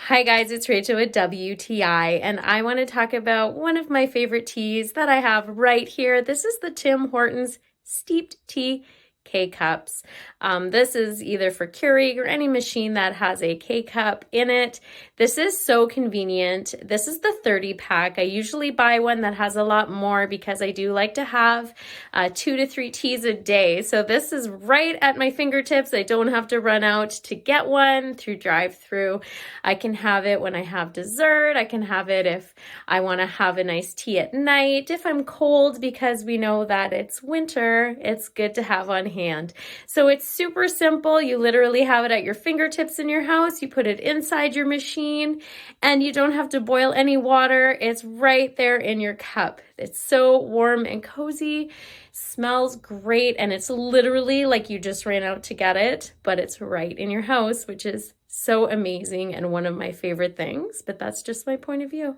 Hi guys, it's Rachel with WTI, and I want to talk about one of my favorite teas that I have right here. This is the Tim Hortons Steeped Tea K-Cups. This is either for Keurig or any machine that has a K-Cup in it. This is so convenient. This is the 30 pack. I usually buy one that has a lot more because I do like to have 2 to 3 teas a day. So this is right at my fingertips. I don't have to run out to get one through drive-through. I can have it when I have dessert. I can have it if I want to have a nice tea at night. If I'm cold, because we know that it's winter, it's good to have on hand. So it's super simple. You literally have it at your fingertips in your house. You put it inside your machine and you don't have to boil any water. It's right there in your cup. It's so warm and cozy, smells great, and it's literally like you just ran out to get it, but it's right in your house, which is so amazing and one of my favorite things. But that's just my point of view.